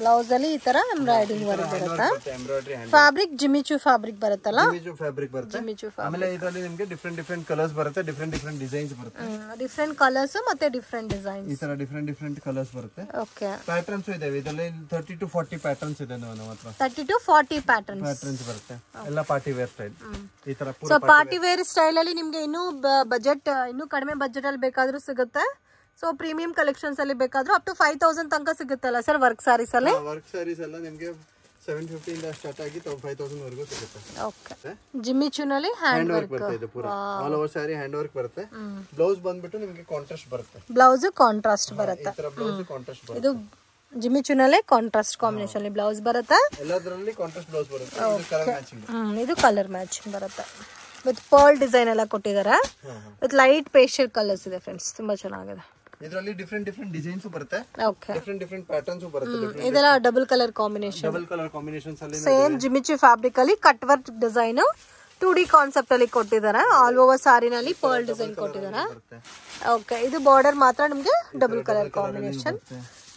ಬ್ಲೌಸ್ ಅಲ್ಲಿ ಈ ತರ ಎಂಬ್ರಾಯ್ಡರಿಂಗ್ ವರ್ಕ್ ಬರುತ್ತೆ. ಎಂಬ್ರಾಯ್ಡರಿ ಫ್ಯಾಬ್ರಿಕ್ ಜಿಮಿಚು ಫ್ಯಾಬ್ರಿಕ್ ಬರುತ್ತಲ್ಲ, ಜಿಮಿಚು ಫ್ಯಾಬ್ರಿಕ್ ಬರುತ್ತೆ. ಆಮೇಲೆ ಇದರಲ್ಲಿ ನಿಮಗೆ ಡಿಫ್ರೆಂಟ್ ಕಲರ್ಸ್ ಬರುತ್ತೆ, ಡಿಫ್ರೆಂಟ್ ಡಿಸೈನ್ಸ್ ಬರುತ್ತೆ. ಡಿಫ್ರೆಂಟ್ ಕಲರ್ಸ್ ಮತ್ತೆ ಡಿಫ್ರೆಂಟ್ ಡಿಸೈನ್ಸ್, ಈ ತರ ಡಿಫ್ರೆಂಟ್ ಕಲರ್ಸ್ ಬರುತ್ತೆ. ಓಕೆ, ಪ್ಯಾಟರ್ನ್ಸ್ ಇದಾವೆ ಇದರಲ್ಲಿ 30 to 40 ಪ್ಯಾಟರ್ನ್ಸ್ ಇದೆ ನಮ್ಮ ಹತ್ರ. 30 to 40 ಪ್ಯಾಟರ್ನ್ಸ್ ಬರುತ್ತೆ, ಎಲ್ಲ ಪಾರ್ಟಿ ವೇರ್ ಸ್ಟೈಲ್ ಈ ತರ. ಸೊ ಪಾರ್ಟಿ ವೇರ್ ಸ್ಟೈಲ್ ಅಲ್ಲಿ ನಿಮ್ಗೆ ಇನ್ನೂ ಬಜೆಟ್, ಇನ್ನೂ ಕಡಿಮೆ ಬಜೆಟ್ ಅಲ್ಲಿ ಬೇಕಾದ್ರೂ ಸಿಗುತ್ತೆ. ಸೊ ಪ್ರೀಮಿಯಂ ಕಲೆಕ್ಷನ್ಸ್ ಅಲ್ಲಿ ಬೇಕಾದ್ರೂ ಅಪ್ ಟು 5000 ತನಕ ಸಿಗುತ್ತಲ್ಲ ಸರ್ ವರ್ಕ್ ಸಾರೀಸ್ ಅಲ್ಲಿ? ವರ್ಕ್ ಸಾರೀಸ್ ಎಲ್ಲ ನಿಮಗೆ 750 ಇಂದ ಸ್ಟಾರ್ಟ್ ಆಗಿ 5000 ವರೆಗೂ ಸಿಗುತ್ತೆ. ಓಕೆ, ಜಿಮಿಚುನಲ್ಲಿ ಹ್ಯಾಂಡ್ ವರ್ಕ್ ಬರುತ್ತೆ, ಇದು ಪೂರ ಆಲ್ ಓವರ್ ಸಾರಿ ಹ್ಯಾಂಡ್ ವರ್ಕ್ ಬರುತ್ತೆ. ಬ್ಲೌಸ್ ಬಂದ್ಬಿಟ್ಟು ನಿಮಗೆ ಕಾಂಟ್ರಾಸ್ಟ್ ಬರುತ್ತೆ, ಬ್ಲೌಸ್ ಕಾಂಟ್ರಾಸ್ಟ್ ಬರುತ್ತೆ. ಈ ತರ ಬ್ಲೌಸ್ ಕಾಂಟ್ರಾಸ್ಟ್ ಬರುತ್ತೆ. ಇದು ಜಿಮಿಚುನಲ್ಲೇ ಕಾಂಟ್ರಾಸ್ಟ್ ಕಾಂಬಿನೇಷನ್ ಅಲ್ಲಿ ಬ್ಲೌಸ್ ಬರುತ್ತೆ, ಎಲ್ಲದರಲ್ಲಿ ಕಾಂಟ್ರಾಸ್ಟ್ ಬ್ಲೌಸ್ ಬರುತ್ತೆ. ಇದು ಕಲರ್ ಮ್ಯಾಚಿಂಗ್, ಇದು ಕಲರ್ ಮ್ಯಾಚಿಂಗ್ ಬರುತ್ತೆ. ವಿತ್ ಪರ್ಲ್ ಡಿಸೈನ್ ಎಲ್ಲ ಕೊಟ್ಟಿದ್ದಾರೆ, ವಿತ್ ಲೈಟ್ ಪೇಸ್ಟಲ್ ಕಲರ್ಸ್ ಇದೆ ಫ್ರೆಂಡ್ಸ್, ತುಂಬಾ ಚೆನ್ನಾಗಿದೆ. ಇದರಲ್ಲಿ ಡಿಫ್ರೆಂಟ್ ಡಿಸೈನ್ಸ್ ಬರುತ್ತೆ, ಓಕೆ, ಡಿಫ್ರೆಂಟ್ ಪ್ಯಾಟರ್ನ್ಸ್ ಬರುತ್ತೆ. ಇದೆಲ್ಲ ಡಬಲ್ ಕಲರ್ ಕಾಂಬಿನೇಷನ್, ಕಾಂಬಿನೇಷನ್ಸ್ ಅಲ್ಲಿ ಸೇಮ್ ಜಿಮಿಚು ಫ್ಯಾಬ್ರಿಕ್ ಅಲ್ಲಿ cut work design 2D concept ಅಲ್ಲಿ ಕೊಟ್ಟಿದ್ದಾರೆ. ಆಲ್ ಓವರ್ ಸಾರಿನಲ್ಲಿ ಪರ್ಲ್ ಡಿಸೈನ್ ಕೊಟ್ಟಿದ್ದಾರೆ. ಓಕೆ, ಇದು ಬಾರ್ಡರ್ ಮಾತ್ರ ನಿಮ್ಗೆ double colour combination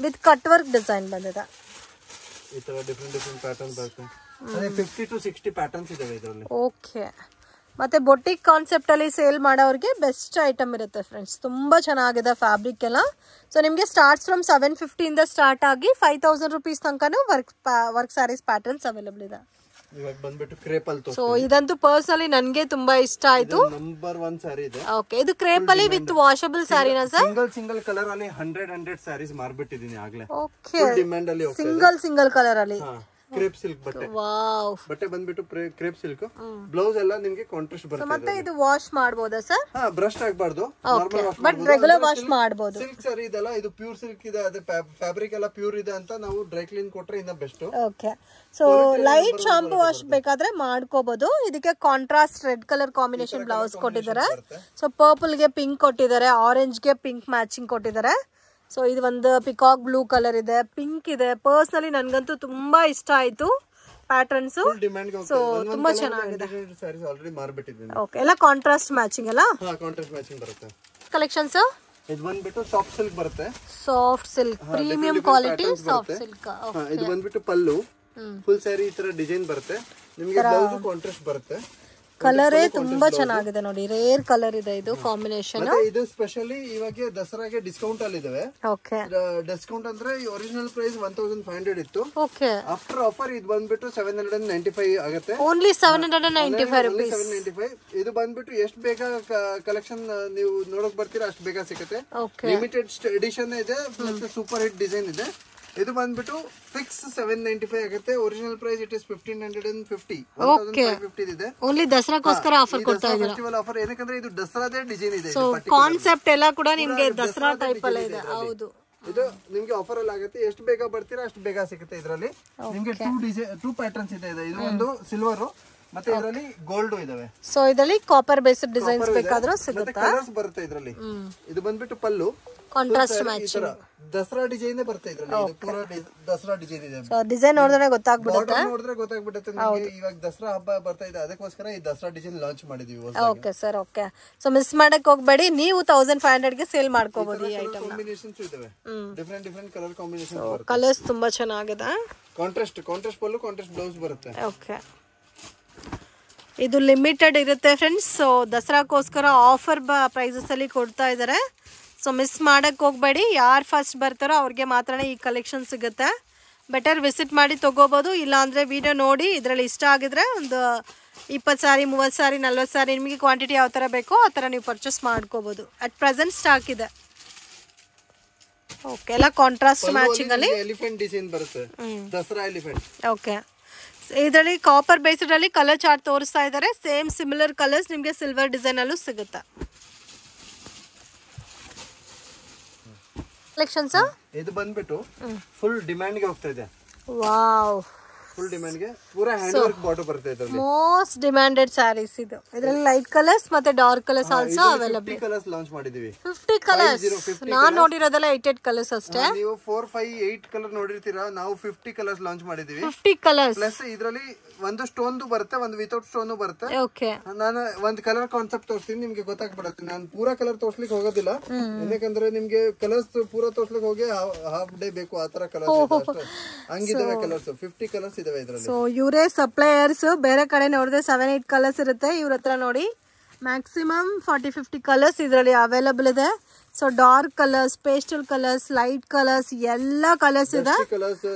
with cut work design ಬಂದಿದೆ. ಈ ತರ ಡಿಫ್ರೆಂಟ್ ಪ್ಯಾಟರ್ನ್ ಬರುತ್ತೆ. ಅದೇ 50 to 60 ಪ್ಯಾಟರ್ನ್ಸ್ ಇದಾವೆ ಇದರಲ್ಲಿ. ಓಕೆ, ಮತ್ತೆ ಬೊಟಿಕ್ ಕಾನ್ಸೆಪ್ಟ್ ಅಲ್ಲಿ ಸೇಲ್ ಮಾಡೋರಿಗೆ ಬೆಸ್ಟ್ ಐಟಮ್ ಇರುತ್ತೆ ಫ್ರೆಂಡ್ಸ್, ತುಂಬಾ ಚೆನ್ನಾಗಿದೆ ಫ್ಯಾಬ್ರಿಕ್ ಎಲ್ಲ. ಸೊ ನಿಮಗೆ ಸ್ಟಾರ್ಟ್ಸ್ ಫ್ರಮ್ 750 ಇಂದ ಸ್ಟಾರ್ಟ್ ಆಗಿ 5000 rupees ತನಕನೂ ವರ್ಕ್ ಸ್ಯಾರೀಸ್ ಪ್ಯಾಟರ್ನ್ಸ್ ಅವೈಲೇಬಲ್ ಇದೆ. ಇವಾಗ ಬಂದ್ಬಿಟ್ಟು ಕ್ರೇಪ್ ಅಲ್ಲಿ. ಸೊ ಇದಂತೂ ಪರ್ಸನಲಿ ನನಗೆ ತುಂಬಾ ಇಷ್ಟ ಆಯ್ತು. ನಂಬರ್ 1 ಸಾರಿ ಇದೆ. ಓಕೆ, ಇದು ಕ್ರೇಪ್ ಅಲ್ಲಿ ವಿತ್ ವಾಷಬಲ್ ಸಾರಿನಾ ಸರ್? ಸಿಂಗಲ್ ಕಲರ್ ಅಲ್ಲಿ 100 ಸಾರೀಸ್ ಮಾರ್ಬಿಟ್ಟಿದೀನಿ ಆಗ್ಲೇ. ಓಕೆ, ಡಿಮ್ಯಾಂಡ್ ಅಲ್ಲಿ ಸಿಂಗಲ್ ಕಲರ್ ಅಲ್ಲಿ ಕ್ರೇಪ್ ಸಿಲ್ಕ್ ಬಟ್ಟೆ. ವಾವ್, ಬಟ್ಟೆ ಬಂದ್ಬಿಟ್ಟು ಕ್ರೇಪ್ ಸಿಲ್ಕ್. ಬ್ಲೌಸ್ ಎಲ್ಲ ನಿಮಗೆ ಕಾಂಟ್ರಾಸ್ಟ್ ಬರುತ್ತೆ. ಮತ್ತೆ ಇದು ವಾಶ್ ಮಾಡಬಹುದಾ ಸರ್? ಬ್ರಷ್ ಆಗಬಾರ್ದು, normal wash but regular wash ಮಾಡಬಹುದು. ಸಿಲ್ಕ್ ಸಾರಿ ಇದೆಲ್ಲ, ಇದು ಪ್ಯೂರ್ ಸಿಲ್ಕ್ ಇದೆ, ಅದೇ ಫ್ಯಾಬ್ರಿಕ್ ಎಲ್ಲ ಪ್ಯೂರ್ ಇದೆ ಅಂತ ನಾವು ಡ್ರೈ ಕ್ಲೀನ್ ಕೊಟ್ರೆ ಇನ್ನ best. Okay, so light shampoo wash ಬೇಕಾದ್ರೆ ಮಾಡ್ಕೋಬಹುದು. ಇದಕ್ಕೆ contrast red colour combination blouse ಕೊಟ್ಟಿದ್ದಾರೆ. ಸೊ ಪರ್ಪಲ್ ಗೆ ಪಿಂಕ್ ಕೊಟ್ಟಿದ್ದಾರೆ, ಆರೆಂಜ್ ಗೆ ಪಿಂಕ್ ಮ್ಯಾಚಿಂಗ್ ಕೊಟ್ಟಿದ್ದಾರೆ. ಸೊ ಇದು ಒಂದು ಪಿಕಾಕ್ ಬ್ಲೂ ಕಲರ್ ಇದೆ, ಪಿಂಕ್ ಇದೆ. ಪರ್ಸನಲಿ ನನ್ಗಂತೂ ತುಂಬಾ ಇಷ್ಟ ಆಯ್ತು ಪ್ಯಾಟರ್ನ್ಸ್. ಸೊ ತುಂಬಾ ಚೆನ್ನಾಗಿದೆ. ಓಕೆ, ಎಲ್ಲ ಕಾಂಟ್ರಾಸ್ಟ್ ಮ್ಯಾಚಿಂಗ್ ಅಲ್ಲ? ಕಾಂಟ್ರಾಸ್ಟ್ ಮ್ಯಾಚಿಂಗ್ ಬರುತ್ತೆ. ಕಲೆಕ್ಷನ್ಸ್ ಇದು ಬಂದ್ಬಿಟ್ಟು ಸಾಫ್ಟ್ ಸಿಲ್ಕ್ ಬರುತ್ತೆ, soft silk premium quality soft silk. ಇದು ಬಂದ್ಬಿಟ್ಟು ಪಲ್ಲು ಫುಲ್ ಸ್ಯಾರಿ ಈ ತರ ಡಿಸೈನ್ ಬರುತ್ತೆ. ನಿಮಗೆ ಬ್ಲೌಸ್ ಕಾಂಟ್ರಾಸ್ಟ್ ಬರುತ್ತೆ. ಕಲರೇ ತುಂಬಾ ಚೆನ್ನಾಗಿದೆ ನೋಡಿ, ರೇರ್ ಕಲರ್ ಇದೆ ಇದು ಕಾಂಬಿನೇಷನ್. ಇದು ಸ್ಪೆಷಲಿ ಇವಾಗ ದಸರಾಗೆ ಡಿಸ್ಕೌಂಟ್ ಅಲ್ಲಿ ಇದಾವೆ. ಓಕೆ, ಡಿಸ್ಕೌಂಟ್ ಅಂದ್ರೆ ಒರಿಜಿನಲ್ ಪ್ರೈಸ್ 1500 ಇತ್ತು. ಓಕೆ, ಆಫ್ಟರ್ ಆಫರ್ ಇದು ಬಂದ್ಬಿಟ್ಟು 795 ಆಗುತ್ತೆ. Only 795 rupees. 795. ಇದು ಬಂದ್ಬಿಟ್ಟು ಎಷ್ಟು ಬೇಗ ಕಲೆಕ್ಷನ್ ನೀವು ನೋಡಕ್ ಬರ್ತೀರಾ ಅಷ್ಟು ಬೇಗ ಸಿಗುತ್ತೆ. ಲಿಮಿಟೆಡ್ ಎಡಿಷನ್ ಇದೆ, ಪ್ಲಸ್ ಸೂಪರ್ ಹಿಟ್ ಡಿಸೈನ್ ಇದೆ. ಇದು ಬಂದ್ಬಿಟ್ಟು ಫಿಕ್ಸ್ 795 ಆಗುತ್ತೆ. Original price it is 1550. 1550 ಇದೆ. ಓನ್ಲಿ ದಸರಾಗೋಸ್ಕರ ಆಫರ್ ಕೊಡ್ತಾ ಇದ್ದೀರಾ? ಫೆಸ್ಟಿವಲ್ ಆಫರ್, ಏನಕಂದ್ರೆ ಇದು ದಸರಾದೇ ಡಿಸೈನ್ ಇದೆ. ಸೊ ಕಾನ್ಸೆಪ್ಟ್ ಎಲ್ಲ ಕೂಡ ನಿಮಗೆ ದಸರಾ ಟೈಪ್ ಅಲ್ಲಿ ಇದೆ. ಹೌದು, ಇದು ನಿಮ್ಗೆ ಆಫರ್ ಅಲ್ಲಿ ಆಗುತ್ತೆ. ಎಷ್ಟು ಬೇಗ ಬರ್ತೀರಾ ಅಷ್ಟು ಬೇಗ ಸಿಗುತ್ತೆ. ಇದರಲ್ಲಿ ನಿಮ್ಗೆ 2 ಪ್ಯಾಟರ್ನ್ಸ್ ಇದೆ. ಇದು ಒಂದು ಸಿಲ್ವರ್ ಮತ್ತೆ ಇದರಲ್ಲಿ ಗೋಲ್ಡ್ ಇದಾವೆ. ಸೊ ಇದರಲ್ಲಿ ಕಾಪರ್ ಬೇಸ್ಡ್ ಡಿಸೈನ್ಸ್ ಬೇಕಾದ್ರೂ ಸಿಗುತ್ತೆ. ಕಲರ್ಸ್ ಬರುತ್ತೆ ಇದರಲ್ಲಿ. ಇದು ಬಂದ್ಬಿಟ್ಟು ಪಲ್ಲು ಕಾಂಟ್ರಾಸ್ಟ್ ಮ್ಯಾಚಿಂಗ್ ದಸರಾ ಡಿಸೈನ್ ಬರುತ್ತೆ ಇದರಲ್ಲಿ. ಇದು ಪೂರ ದಸರಾ ಡಿಸೈನ್ ಇದೆ. ಸೊ ಡಿಸೈನ್ ನೋಡಿದ್ರೆ ಗೊತ್ತಾಗ್ಬಿಡುತ್ತೆ. ನೋಡಿದ್ರೆ ಗೊತ್ತಾಗ್ಬಿಡುತ್ತೆ ನಿಮಗೆ. ಇವಾಗ ದಸರಾ ಹಬ್ಬ ಬರ್ತಾ ಇದೆ, ಅದಕ್ಕೋಸ್ಕರ ಈ ದಸರಾ ಡಿಸೈನ್ ಲಾಂಚ್ ಮಾಡಿದೀವಿ. Okay sir, okay. So miss ಮಾಡಕ್ ಹೋಗ್ಬೇಡಿ, ನೀವು 1500 ಗೆ ಸೇಲ್ ಮಾಡ್ಕೋಬಹುದು ಈ ಐಟಮ್. ಕಾಂಬಿನೇಷನ್ಸ್ ಇದಾವೆ, ಡಿಫರೆಂಟ್ ಕಲರ್ ಕಾಂಬಿನೇಷನ್ ಬರುತ್ತೆ. ಕಲರ್ಸ್ ತುಂಬಾ ಚೆನ್ನಾಗಿದೆ. ಕಾಂಟ್ರಾಸ್ಟ್ ಪಲ್ಲು, ಕಾಂಟ್ರಾಸ್ಟ್ ಬ್ಲೌಸ್ ಬರುತ್ತೆ. ಓಕೆ, ಇದು ಲಿಮಿಟೆಡ್ ಇರುತ್ತೆ ಫ್ರೆಂಡ್ಸ್. ಸೊ ದಸರಾಕ್ಕೋಸ್ಕರ ಆಫರ್ ಪ್ರೈಸಸ್ ಅಲ್ಲಿ ಕೊಡ್ತಾ ಇದ್ದಾರೆ. ಸೊ ಮಿಸ್ ಮಾಡಕ್ಕೆ ಹೋಗಬೇಡಿ. ಯಾರು ಫಸ್ಟ್ ಬರ್ತಾರೋ ಅವ್ರಿಗೆ ಮಾತ್ರ ಈ ಕಲೆಕ್ಷನ್ ಸಿಗುತ್ತೆ. ಬೆಟರ್ ವಿಸಿಟ್ ಮಾಡಿ ತೊಗೋಬೋದು. ಇಲ್ಲಾಂದರೆ ವಿಡಿಯೋ ನೋಡಿ ಇದರಲ್ಲಿ ಇಷ್ಟ ಆಗಿದ್ರೆ ಒಂದು 20 ಸಾರಿ, 30 ಸಾರಿ, 40 ಸಾರಿ ನಿಮಗೆ ಕ್ವಾಂಟಿಟಿ ಯಾವ ಥರ ಬೇಕೋ ಆ ಥರ ನೀವು ಪರ್ಚೇಸ್ ಮಾಡ್ಕೋಬೋದು. ಅಟ್ ಪ್ರೆಸೆಂಟ್ ಸ್ಟಾಕ್ ಇದೆ. ಓಕೆ, ಎಲ್ಲ ಕಾಂಟ್ರಾಸ್ಟ್ ಮ್ಯಾಚಿಂಗ್ ಅಲ್ಲಿ ಎಲಿಫೆಂಟ್ ಡಿಸೈನ್ ಬರುತ್ತೆ, ದಸರಾ ಎಲಿಫೆಂಟ್. ಓಕೆ, ಇದರಲ್ಲಿ ಕಾಪರ್ ಬೇಸ್ಡ್ ಅಲ್ಲಿ ಕಲರ್ ಚಾರ್ಟ್ ತೋರಿಸ್ತಾ ಇದ್ದಾರೆ. ಸೇಮ್ ಸಿಮಿಲರ್ ಕಲರ್ಸ್ ನಿಮಗೆ ಸಿಲ್ವರ್ ಡಿಸೈನ್ ಅಲ್ಲೂ ಸಿಗುತ್ತೆ. ಕಲೆಕ್ಷನ್ಸ್ ಇದು ಬಂದ್ಬಿಟ್ಟು ಫುಲ್ ಡಿಮ್ಯಾಂಡ್ ಗೆ ಹೋಗ್ತಾ ಇದೆ. ವಾವ್, ಫುಲ್ ಡಿಮ್ಯಾಂಡ್ ಗೆ ಪೂರಾ ಹ್ಯಾಂಡ್ ವರ್ಕ್ ಬಾರ್ಡರ್ ಬರುತ್ತೆ ಇದರಲ್ಲಿ. ಮೋಸ್ಟ್ ಡಿಮ್ಯಾಂಡೆಡ್ ಸ್ಯಾರೀಸ್ ಇದು. ಇದರಲ್ಲಿ ಲೈಟ್ ಕಲರ್ಸ್ ಮತ್ತೆ dark colours also available. 50 colours launch ಮಾಡಿದೀವಿ. 50 ಕಲರ್ಸ್. ನಾನು ನೋಡಿರೋದಲ್ಲ 88 ಕಲರ್ಸ್ ಅಷ್ಟೇ. ನೀವು 4, 5, 8 ಕಲರ್ ನೋಡಿರ್ತೀರಾ, ನಾವು 50 ಕಲರ್ಸ್ ಲಾಂಚ್ ಮಾಡಿದೀವಿ. 50 ಕಲರ್ಸ್ ಪ್ಲಸ್ ಇದರಲ್ಲಿ ಒಂದು ಸ್ಟೋನ್ ಬರುತ್ತೆ, ಒಂದು ವಿತೌಟ್ ಸ್ಟೋನ್ ಬರುತ್ತೆ. ಓಕೆ, ನಾನು ಒಂದು ಕಲರ್ ಕಾನ್ಸೆಪ್ಟ್ ತೋರಿಸ್ತೀನಿ, ನಿಮ್ಗೆ ಗೊತ್ತಾಗ್ಬಿಡುತ್ತೆ. ನಾನು ಪೂರಾ ಕಲರ್ ತೋರ್ಸ್ಲಿಕ್ಕೆ ಹೋಗೋದಿಲ್ಲ, ಯಾಕಂದ್ರೆ ನಿಮ್ಗೆ ಕಲರ್ಸ್ ಪೂರಾ ತೋರ್ಸ್ಲಿಕ್ಕೆ ಹೋಗಿ ಹಾಫ್ ಡೇ ಬೇಕು. ಆ ತರ ಕಲರ್ಸ್ ಹಂಗಿದಾವೆ ಕಲರ್ಸ್. 50 ಕಲರ್ಸ್ ಇದಾವೆ ಇದರಲ್ಲಿ. ಸೊ ಇವರೇ ಸಪ್ಲೈಯರ್ಸ್. ಬೇರೆ ಕಡೆ ನೋಡಿದ್ರೆ 7-8 ಕಲರ್ಸ್ ಇರುತ್ತೆ, ಇವ್ರ ಹತ್ರ ನೋಡಿ ಮ್ಯಾಕ್ಸಿಮಮ್ 40-50 ಕಲರ್ಸ್ ಇದರಲ್ಲಿ ಅವೈಲಬಲ್ ಇದೆ. So dark colours, pastel colours, light colours, ಎಲ್ಲ ಕಲರ್ಸ್ ಇದೆ.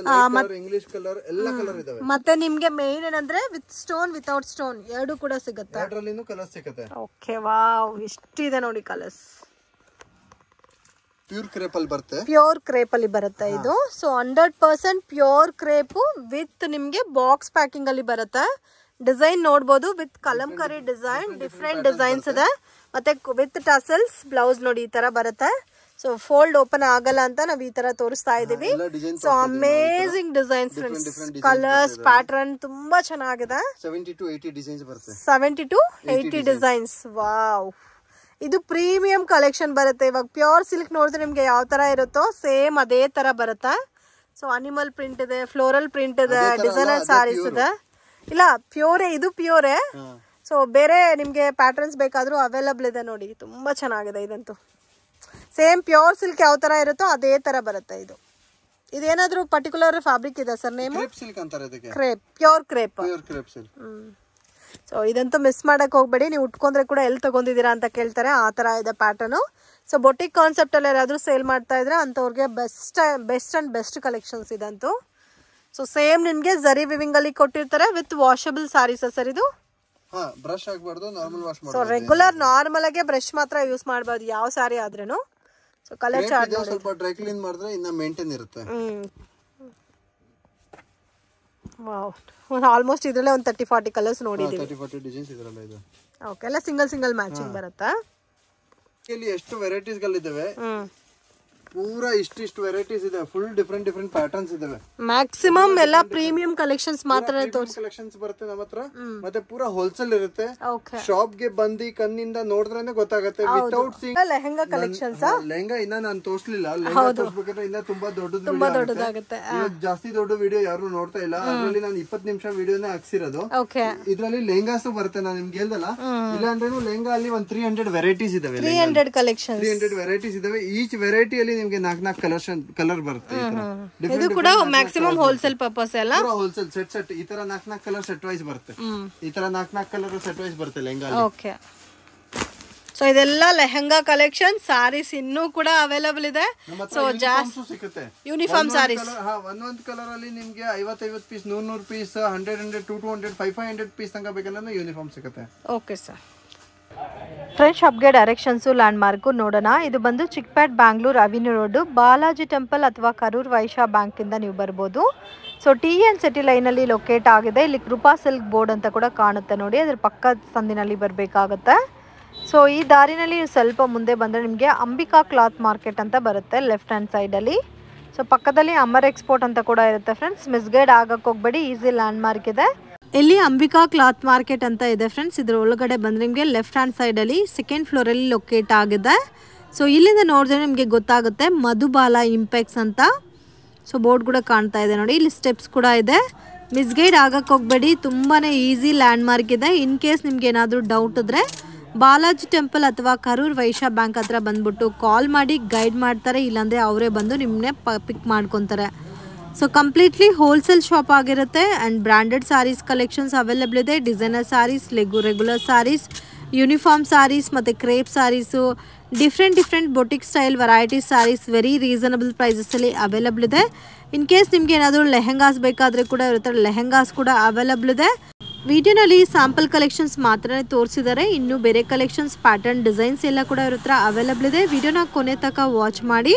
ಇಂಗ್ಲಿಷ್ ಕಲರ್ ಎಲ್ಲ ಕಲರ್ ಇದಾವೆ. ಮತ್ತೆ ನಿಮ್ಗೆ ಮೇನ್ ಏನಂದ್ರೆ ವಿತ್ ಸ್ಟೋನ್ ವಿತೌಟ್ ಸ್ಟೋನ್ ಎರಡು ಕೂಡ ಸಿಗುತ್ತೆ. ಅದರಲ್ಲಿನೂ ಕಲರ್ಸ್ ಸಿಗುತ್ತೆ. ಓಕೆ, ವಾವ್, ಇಷ್ಟಿದೆ ನೋಡಿ ಕಲರ್ಸ್. ಪ್ಯೂರ್ ಕ್ರೇಪ್ ಅಲ್ಲಿ ಬರುತ್ತೆ. ಪ್ಯೂರ್ ಕ್ರೇಪ್ ಅಲ್ಲಿ ಬರುತ್ತೆ ಇದು. ಸೊ 100% ಪ್ಯೂರ್ ಕ್ರೇಪ್ ವಿತ್ ನಿಮ್ಗೆ ಬಾಕ್ಸ್ ಪ್ಯಾಕಿಂಗ್ ಅಲ್ಲಿ ಬರುತ್ತೆ. ಡಿಸೈನ್ ನೋಡಬಹುದು with Kalamkari design, different designs ಇದೆ. ಮತ್ತೆ ವಿತ್ ಟಸಲ್ಸ್ ಬ್ಲೌಸ್ ನೋಡಿ ಈ ತರ ಬರುತ್ತೆ. ಸೊ ಫೋಲ್ಡ್ ಓಪನ್ ಆಗಲ್ಲ ಅಂತ ನಾವ್ ಈ ತರ ತೋರಿಸ್ತಾ ಇದೀವಿ. So amazing designs friends. Colours, pattern ತುಂಬಾ ಚೆನ್ನಾಗಿದೆ. 70 to 80 ಡಿಸೈನ್ಸ್ ಬರುತ್ತೆ. 70 to 80 ಡಿಸೈನ್ಸ್. ವಾವ್, ಇದು ಪ್ರೀಮಿಯಂ ಕಲೆಕ್ಷನ್ ಬರುತ್ತೆ. ಇವಾಗ ಪ್ಯೂರ್ ಸಿಲ್ಕ್ ನೋಡಿದ್ರೆ ನಿಮ್ಗೆ ಯಾವ ತರ ಇರುತ್ತೋ ಸೇಮ್ ಅದೇ ತರ ಬರುತ್ತೆ. ಸೊ ಅನಿಮಲ್ ಪ್ರಿಂಟ್ ಇದೆ, ಫ್ಲೋರಲ್ ಪ್ರಿಂಟ್ ಇದೆ, ಡಿಸೈನರ್ ಸಾರೀಸ್ ಇದೆ. ಇಲ್ಲ, ಪ್ಯೂರೇ, ಇದು ಪ್ಯೂರೇ. ಸೊ ಬೇರೆ ನಿಮ್ಗೆ ಪ್ಯಾಟರ್ನ್ಸ್ ಬೇಕಾದ್ರೂ ಅವೈಲಬಲ್ ಇದೆ ನೋಡಿ. ತುಂಬಾ ಚೆನ್ನಾಗಿದೆ ಇದಂತೂ. ಸೇಮ್ ಪ್ಯೂರ್ ಸಿಲ್ಕ್ ಯಾವ ತರ ಇರುತ್ತೋ ಅದೇ ತರ ಬರುತ್ತೆ ಇದು. ಇದೇನಾದ್ರೂ ಪರ್ಟಿಕ್ಯುಲರ್ ಫ್ಯಾಬ್ರಿಕ್ ಇದೆ ಸರ್ ನೇಮ್? ಕ್ರೇಪ್ ಸಿಲ್ಕ್ ಅಂತಾರೆ ಇದಕ್ಕೆ. Crepe, pure crepe. Pure crepe silk. So ಇದಂತೂ ಮಿಸ್ ಮಾಡಕ್ ಹೋಗ್ಬೇಡಿ. ನೀವು ಉಟ್ಕೊಂಡ್ರೆ ಕೂಡ ಎಲ್ಲಿ ತಗೊಂಡಿದ್ದೀರಾ ಅಂತ ಕೇಳ್ತಾರೆ, ಆ ತರ ಇದೆ ಪ್ಯಾಟರ್ನ್. ಸೊ ಬೊಟಿಕ್ ಕಾನ್ಸೆಪ್ಟ್ ಅಲ್ಲಿ ಯಾರಾದ್ರೂ ಸೇಲ್ ಮಾಡ್ತಾ ಇದ್ರೆ ಅಂತವ್ರಿಗೆ ಬೆಸ್ಟ್ ಕಲೆಕ್ಷನ್ಸ್ ಇದಂತೂ. ಸೊ ಸೇಮ್ ನಿಮ್ಗೆ ಜರಿ ವಿವಿಂಗ್ ಅಲ್ಲಿ ಕೊಟ್ಟಿರ್ತಾರೆ ವಿತ್ ವಾಷಬಲ್ ಸಾರೀಸ್ ಸರ್ ಇದು. ಬ್ರಷ್ ಆಗಬಾರ್ದು, ನಾರ್ಮಲ್ ವಾಶ್ ಮಾಡಬಹುದು. ಸೊ ರೆಗ್ಯುಲರ್ ನಾರ್ಮಲ್ ಆಗಿ ಬ್ರಷ್ ಮಾತ್ರ ಯೂಸ್ ಮಾಡಬಹುದು ಯಾವ ಸಾರಿ ಆದ್ರೂ. ಸೊ ಕಲರ್ ಚಾರ್ಟ್ ಸ್ವಲ್ಪ ಡ್ರೈ ಕ್ಲೀನ್ ಮಾಡಿದ್ರೆ ಇನ್ನ ಮೇಂಟೈನ್ ಇರುತ್ತೆ. ವಾವ್, ಆಲ್ಮೋಸ್ಟ್ ಇದರಲ್ಲೇ ಒಂದು 30-40 ಕಲರ್ಸ್ ನೋಡಿದೀವಿ. 30-40 ಡಿಸೈನ್ಸ್ ಇದರಲ್ಲ ಇದೆ. ಓಕೆ, ಎಲ್ಲ ಸಿಂಗಲ್ ಮ್ಯಾಚಿಂಗ್ ಬರುತ್ತಾ? ಇಲ್ಲಿ ಎಷ್ಟು ವೆರೈಟೀಸ್ ಗಳಿದಾವೆ, ಪೂರಾ ಇಷ್ಟು ವೆರೈಟೀಸ್ ಇದೆ. ಫುಲ್ ಡಿಫರೆಂಟ್ ಪ್ಯಾಟರ್ನ್ಸ್ ಇದಾವೆ. ಮ್ಯಾಕ್ಸಿಮಮ್ ಎಲ್ಲ ಪ್ರೀಮಿಯಂ ಕಲೆಕ್ಷನ್ಸ್ ಮಾತ್ರ ಕಲೆಕ್ಷನ್ಸ್ ಬರುತ್ತೆ ನಮ್ಮ ಹತ್ರ. ಮತ್ತೆ ಪೂರಾ ಹೋಲ್ಸೇಲ್ ಇರುತ್ತೆ. ಶಾಪ್ ಗೆ ಬಂದು ಕಣ್ಣಿಂದ ನೋಡಿದ್ರೇನೆ ಗೊತ್ತಾಗುತ್ತೆ. Without seeing lehenga collections. Lehenga ಇನ್ನ ನಾನು ತೋರಿಸಲಿಲ್ಲ. ಲೆಹಂಗಾ ತೋರಿಸಬೇಕಾದ್ರೆ ಇನ್ನ ತುಂಬಾ ದೊಡ್ಡದಾಗುತ್ತೆ. ಜಾಸ್ತಿ ದೊಡ್ಡ ವಿಡಿಯೋ ಯಾರು ನೋಡ್ತಾ ಇಲ್ಲ. ಅದ್ರಲ್ಲಿ ನಾನು 20 ನಿಮಿಷ ವಿಡಿಯೋನೇ ಹಾಕ್ಸಿರೋದು. ಇದ್ರಲ್ಲಿ ಲೆಹಂಗಾಸು ಬರುತ್ತೆ. ನಾನು ನಿಮ್ಗೆ ಹೇಳ್ದಲ್ಲ, ಇಲ್ಲ ಅಂದ್ರೆ ಲೆಹಂಗಾ ಅಲ್ಲಿ ಒಂದು 300 ವೆರೈಟೀಸ್ ಇದಾವೆ. 300 ಕಲೆಕ್ಷನ್, 300 ವೆರೈಟೀಸ್ ಇದಾವೆ. ಈಚ್ ವೆರೈಟಿಯಲ್ಲಿ ನಿಮ್ಗೆ 4 ಕಲರ್ ಬರುತ್ತೆ. ಇದು ಕೂಡ ಮ್ಯಾಕ್ಸಿಮಮ್ ಹೋಲ್ಸೇಲ್ ಪರ್ಪಸ್ ಅಲ್ಲ, ಹೋಲ್ಸೇಲ್ ಸೆಟ್ ಈ ತರ 4 ಕಲರ್ ಸೆಟ್ ವೈಸ್ ಬರುತ್ತೆ. ಈ ತರ 4 ಕಲರ್ ಸೆಟ್ ವೈಸ್ ಬರುತ್ತೆ ಲೆಹಂಗಾ. ಓಕೆ, ಸೊ ಇದೆಲ್ಲ ಲೆಹಂಗಾ ಕಲೆಕ್ಷನ್. ಸಾರೀಸ್ ಇನ್ನೂ ಕೂಡ ಅವೈಲಬಲ್ ಇದೆ. ಸೊ ಜಾಸ್ತಿ ಸಿಗುತ್ತೆ ಯೂನಿಫಾರ್ಮ್ ಸಾರೀಸ್. ಒಂದೊಂದು ಕಲರ್ ಅಲ್ಲಿ ನಿಮ್ಗೆ 50 ಪೀಸ್, 100 ಪೀಸ್, 100 200 500 ಪೀಸ್ ತನಕ ಬೇಕಂದ್ರೆ ಯೂನಿಫಾರ್ಮ್ ಸಿಗುತ್ತೆ. Okay sir. ಫ್ರೆಂಡ್ಸ್, ಶಾಪ್ಗೆ ಡೈರೆಕ್ಷನ್ಸು ಲ್ಯಾಂಡ್ ಮಾರ್ಕು ನೋಡೋಣ. ಇದು ಬಂದು Chickpet Bangalore avenue road, Balaji temple ಅಥವಾ ಕರೂರ್ ವೈಶ್ಯ ಬ್ಯಾಂಕಿಂದ ನೀವು ಬರ್ಬೋದು. ಸೊ TN ಸಿಟಿ ಲೈನಲ್ಲಿ ಲೊಕೇಟ್ ಆಗಿದೆ. ಇಲ್ಲಿ ಕೃಪಾ ಸಿಲ್ಕ್ ಬೋರ್ಡ್ ಅಂತ ಕೂಡ ಕಾಣುತ್ತೆ ನೋಡಿ, ಅದ್ರ ಪಕ್ಕದ ಸಂದಿನಲ್ಲಿ ಬರಬೇಕಾಗುತ್ತೆ. ಸೊ ಈ ದಾರಿನಲ್ಲಿ ಸ್ವಲ್ಪ ಮುಂದೆ ಬಂದರೆ ನಿಮಗೆ ಅಂಬಿಕಾ ಕ್ಲಾತ್ ಮಾರ್ಕೆಟ್ ಅಂತ ಬರುತ್ತೆ ಲೆಫ್ಟ್ ಹ್ಯಾಂಡ್ ಸೈಡಲ್ಲಿ. ಸೊ ಪಕ್ಕದಲ್ಲಿ ಅಮರ್ ಎಕ್ಸ್ಪೋರ್ಟ್ ಅಂತ ಕೂಡ ಇರುತ್ತೆ ಫ್ರೆಂಡ್ಸ್. ಮಿಸ್ಗೈಡ್ ಆಗಕ್ಕೆ ಹೋಗ್ಬೇಡಿ, ಈಸಿ ಲ್ಯಾಂಡ್ ಮಾರ್ಕ್ ಇದೆ. ಇಲ್ಲಿ ಅಂಬಿಕಾ ಕ್ಲಾತ್ ಮಾರ್ಕೆಟ್ ಅಂತ ಇದೆ ಫ್ರೆಂಡ್ಸ್. ಇದ್ರ ಒಳಗಡೆ ಬಂದರೆ ನಿಮಗೆ ಲೆಫ್ಟ್ ಹ್ಯಾಂಡ್ ಸೈಡಲ್ಲಿ 2nd ಫ್ಲೋರಲ್ಲಿ ಲೊಕೇಟ್ ಆಗಿದೆ. ಸೊ ಇಲ್ಲಿಂದ ನೋಡಿದ್ರೆ ನಿಮಗೆ ಗೊತ್ತಾಗುತ್ತೆ ಮಧುಬಾಲ ಇಂಪೆಕ್ಸ್ ಅಂತ. ಸೊ ಬೋರ್ಡ್ ಕೂಡ ಕಾಣ್ತಾ ಇದೆ ನೋಡಿ, ಇಲ್ಲಿ ಸ್ಟೆಪ್ಸ್ ಕೂಡ ಇದೆ. ಮಿಸ್ಗೈಡ್ ಆಗಕ್ಕೆ ಹೋಗ್ಬೇಡಿ, ತುಂಬಾ ಈಸಿ ಲ್ಯಾಂಡ್ ಮಾರ್ಕ್ ಇದೆ. ಇನ್ ಕೇಸ್ ನಿಮ್ಗೆ ಏನಾದರೂ ಡೌಟ್ ಇದ್ದರೆ ಬಾಲಾಜಿ ಟೆಂಪಲ್ ಅಥವಾ ಕರೂರ್ ವೈಶ್ಯ ಬ್ಯಾಂಕ್ ಹತ್ರ ಬಂದ್ಬಿಟ್ಟು ಕಾಲ್ ಮಾಡಿ ಗೈಡ್ ಮಾಡ್ತಾರೆ. ಇಲ್ಲಾಂದರೆ ಅವರೇ ಬಂದು ನಿಮ್ಮನ್ನೇ ಪಿಕ್ ಮಾಡ್ಕೊತಾರೆ. ಸೊ ಕಂಪ್ಲೀಟ್ಲಿ ಹೋಲ್ಸೇಲ್ ಶಾಪ್ ಆಗಿರುತ್ತೆ. And branded sarees collections available ಇದೆ. Designer sarees, regular sarees, uniform sarees ಮತ್ತು crepe sarees, different boutique style variety sarees very reasonable ಪ್ರೈಸಸಲ್ಲಿ ಅವೈಲೇಬಲ್ ಇದೆ. ಇನ್ ಕೇಸ್ ನಿಮಗೆ ಏನಾದರೂ ಲೆಹೆಂಗಾಸ್ ಬೇಕಾದರೆ ಕೂಡ ಇರುತ್ತೆ, ಲೆಹೆಂಗಾಸ್ ಕೂಡ ಅವೈಲೇಬಲ್ ಇದೆ. ವಿಡಿಯೋನಲ್ಲಿ ಸ್ಯಾಂಪಲ್ ಕಲೆಕ್ಷನ್ಸ್ ಮಾತ್ರ ತೋರಿಸಿದ್ದಾರೆ. ಇನ್ನು ಬೇರೆ ಕಲೆಕ್ಷನ್ಸ್, ಪ್ಯಾಟರ್ನ್, ಡಿಸೈನ್ಸ್ ಎಲ್ಲ ಕೂಡ ಇರೋ ಹತ್ರ ಅವೈಲೇಬಲ್ ಇದೆ. ವಿಡಿಯೋನ ಕೊನೆ ತನಕ ವಾಚ್ ಮಾಡಿ.